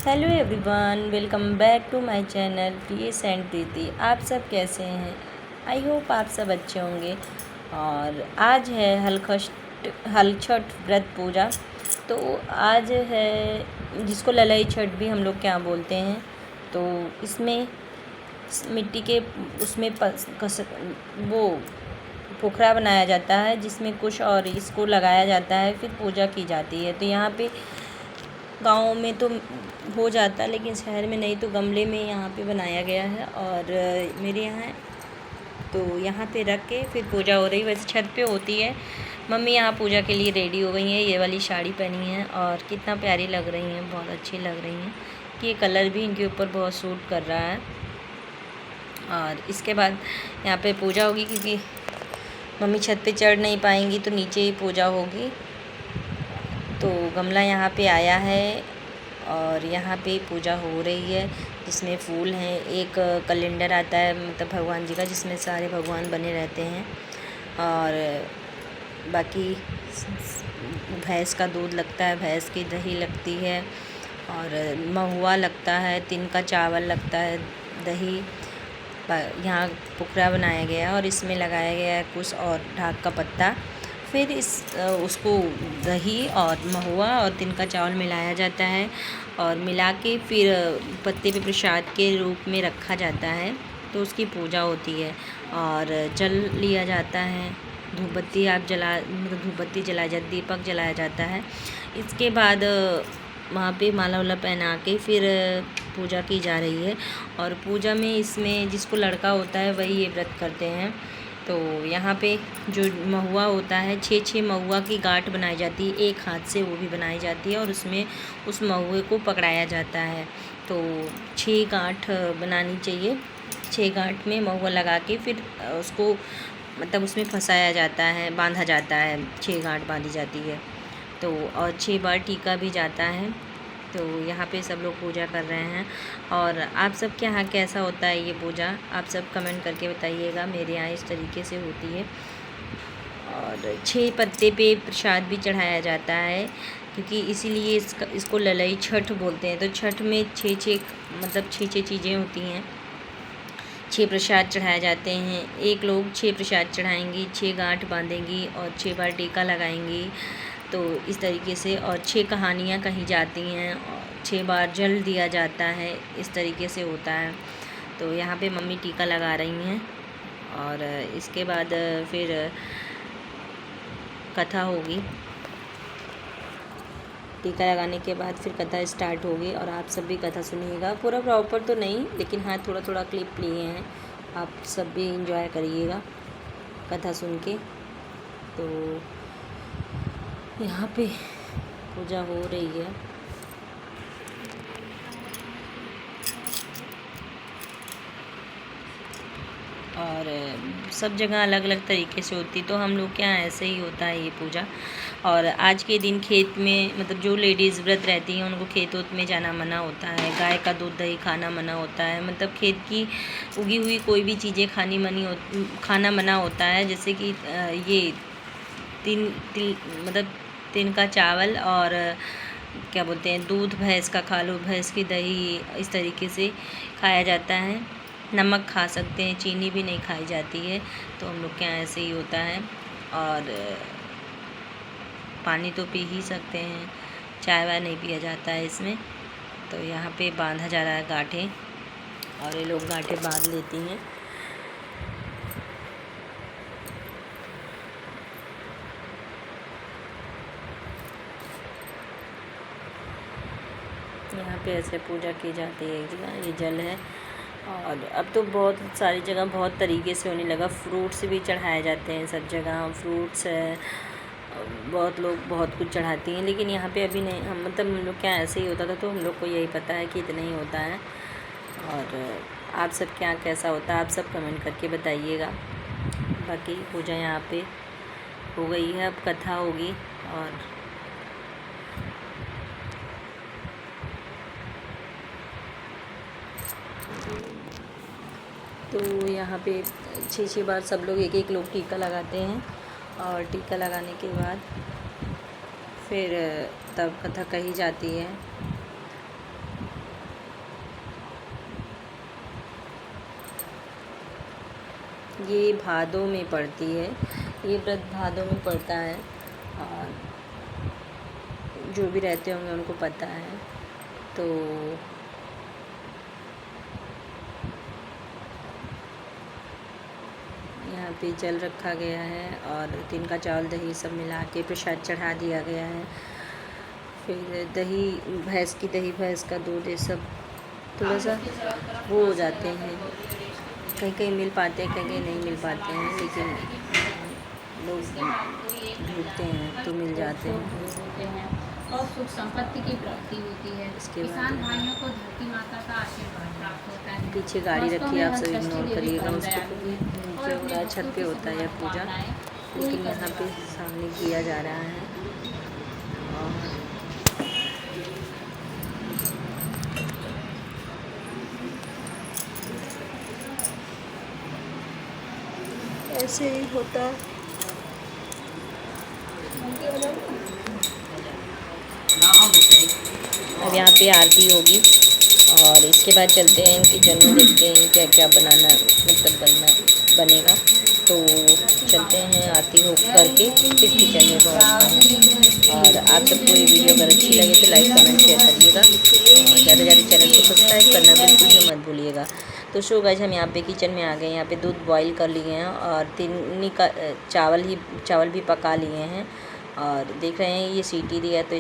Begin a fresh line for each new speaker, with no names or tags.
Hello everyone, welcome back to my channel PS and Preeti. आप सब कैसे हैं? आई होप आप सब अच्छे होंगे। और आज है हलछठ व्रत पूजा। तो आज है जिसको ललाई छठ भी हम लोग क्या बोलते हैं। तो इसमें मिट्टी के उसमें वो पोखरा बनाया जाता है जिसमें कुछ और इसको लगाया जाता है, फिर पूजा की जाती है। तो यहाँ पे गाँव में तो हो जाता है लेकिन शहर में नहीं, तो गमले में यहाँ पे बनाया गया है। और मेरे यहाँ तो यहाँ पे रख के फिर पूजा हो रही। वैसे छत पे होती है। मम्मी यहाँ पूजा के लिए रेडी हो गई हैं। ये वाली साड़ी पहनी है और कितना प्यारी लग रही हैं, बहुत अच्छी लग रही हैं कि ये कलर भी इनके ऊपर बहुत सूट कर रहा है। और इसके बाद यहाँ पे पूजा होगी क्योंकि मम्मी छत पे चढ़ नहीं पाएंगी तो नीचे ही पूजा होगी। तो गमला यहाँ पे आया है और यहाँ पे पूजा हो रही है जिसमें फूल हैं। एक कैलेंडर आता है मतलब भगवान जी का, जिसमें सारे भगवान बने रहते हैं। और बाकी भैंस का दूध लगता है, भैंस की दही लगती है और महुआ लगता है, तिन का चावल लगता है, दही। यहाँ पोखरा बनाया गया है और इसमें लगाया गया है कुछ और ढाक का पत्ता। फिर उसको दही और महुआ और तिन का चावल मिलाया जाता है और मिला के फिर पत्ते पे प्रसाद के रूप में रखा जाता है। तो उसकी पूजा होती है और जल लिया जाता है। धूप बत्ती धूप बत्ती जलाया जाता, दीपक जलाया जाता है। इसके बाद वहाँ पे माला वाला पहना के फिर पूजा की जा रही है। और पूजा में इसमें जिसको लड़का होता है वही ये व्रत करते हैं। तो यहाँ पे जो महुआ होता है, 6 महुआ की गांठ बनाई जाती है, एक हाथ से वो भी बनाई जाती है और उसमें उस महुए को पकड़ाया जाता है। तो 6 गांठ बनानी चाहिए। 6 गांठ में महुआ लगा के फिर उसको मतलब उसमें फंसाया जाता है, बांधा जाता है। 6 गांठ बांधी जाती है। तो और 6 बार टीका भी जाता है। तो यहाँ पे सब लोग पूजा कर रहे हैं। और आप सब के यहाँ कैसा होता है ये पूजा, आप सब कमेंट करके बताइएगा। मेरे यहाँ इस तरीके से होती है। और 6 पत्ते पे प्रसाद भी चढ़ाया जाता है क्योंकि इसीलिए इसको ललाई छठ बोलते हैं। तो छठ में 6 मतलब 6 चीज़ें होती हैं। 6 प्रसाद चढ़ाए जाते हैं। एक लोग 6 प्रसाद चढ़ाएंगी, 6 गांठ बांधेंगी और 6 बार टीका लगाएंगी। तो इस तरीके से और 6 कहानियाँ कही जाती हैं और 6 बार जल दिया जाता है। इस तरीके से होता है। तो यहाँ पे मम्मी टीका लगा रही हैं और इसके बाद फिर कथा होगी। टीका लगाने के बाद फिर कथा स्टार्ट होगी और आप सब भी कथा सुनिएगा। पूरा प्रॉपर तो नहीं, लेकिन हाँ थोड़ा थोड़ा क्लिप लिए हैं। आप सब भी इंजॉय करिएगा कथा सुन के। तो यहाँ पे पूजा हो रही है। और सब जगह अलग अलग तरीके से होती, तो हम लोग के यहाँ ऐसे ही होता है ये पूजा। और आज के दिन खेत में मतलब जो लेडीज़ व्रत रहती हैं उनको खेत वोत में जाना मना होता है। गाय का दूध दही खाना मना होता है। मतलब खेत की उगी हुई कोई भी चीज़ें खाना मना होता है। जैसे कि ये मतलब तिन का चावल और क्या बोलते हैं दूध भैंस का खा लो, भैंस की दही, इस तरीके से खाया जाता है। नमक खा सकते हैं, चीनी भी नहीं खाई जाती है। तो हम लोग के यहाँ ऐसे ही होता है। और पानी तो पी ही सकते हैं, चाय वाय नहीं पिया जाता है इसमें। तो यहाँ पे बांधा जा रहा है गांठें और ये लोग गांठें बांध लेती हैं। यहाँ पे ऐसे पूजा की जाती है। एक जगह ये जल है और अब तो बहुत सारी जगह बहुत तरीके से होने लगा। फ्रूट्स भी चढ़ाए जाते हैं सब जगह। फ्रूट्स है, बहुत लोग बहुत कुछ चढ़ाती हैं, लेकिन यहाँ पे अभी नहीं। हम मतलब हम लोग क्या ऐसे ही होता था, तो हम लोग को यही पता है कि इतना ही होता है। और आप सब क्या कैसा होता है आप सब कमेंट करके बताइएगा। बाकी पूजा यहाँ पे हो गई है, अब कथा होगी। और तो यहाँ पे 6 बार सब लोग एक लोग टीका लगाते हैं। और टीका लगाने के बाद फिर तब कथा कही जाती है। ये भादों में पड़ती है, ये व्रत भादों में पड़ता है और जो भी रहते होंगे उनको पता है। तो यहाँ पे जल रखा गया है और तिनका चावल दही सब मिला के प्रसाद चढ़ा दिया गया है। फिर दही भैंस की दही, भैंस का दूध, ये सब थोड़ा सा वो हो जाते हैं, कहीं कहीं मिल पाते हैं, कहीं कहीं नहीं मिल पाते हैं, लेकिन लोग ढूंढते हैं तो मिल जाते हैं
और सुख संपत्ति की प्राप्ति होती है।
इसके
किसान
बाद
भाइयों को धरती माता का आशीर्वाद प्राप्त होता है।
पीछे गाड़ी रखी है, आप सब इग्नोर करिएगा उसको, नीचे हो रहा है, छत पे होता है यह पूजा, लेकिन यहाँ पे सामने किया जा रहा है। और ऐसे ही होता है। अब यहाँ पे आरती होगी और इसके बाद चलते हैं किचन में, देखते हैं क्या क्या बनाना बनेगा। तो चलते हैं, आरती हो करके फिर किचन में पहुँचते हैं। और आप सबको ये वीडियो अगर अच्छी लगे तो लाइक कमेंट शेयर करिएगा और ज़्यादा ज़्यादा चैनल को सब्सक्राइब करना बिल्कुल भी मत भूलिएगा। तो सो गाइस, हम यहाँ पे किचन में आ गए। यहाँ पे दूध बॉईल कर लिए हैं और चावल भी पका लिए हैं और देख रहे हैं ये सीटी दिया तो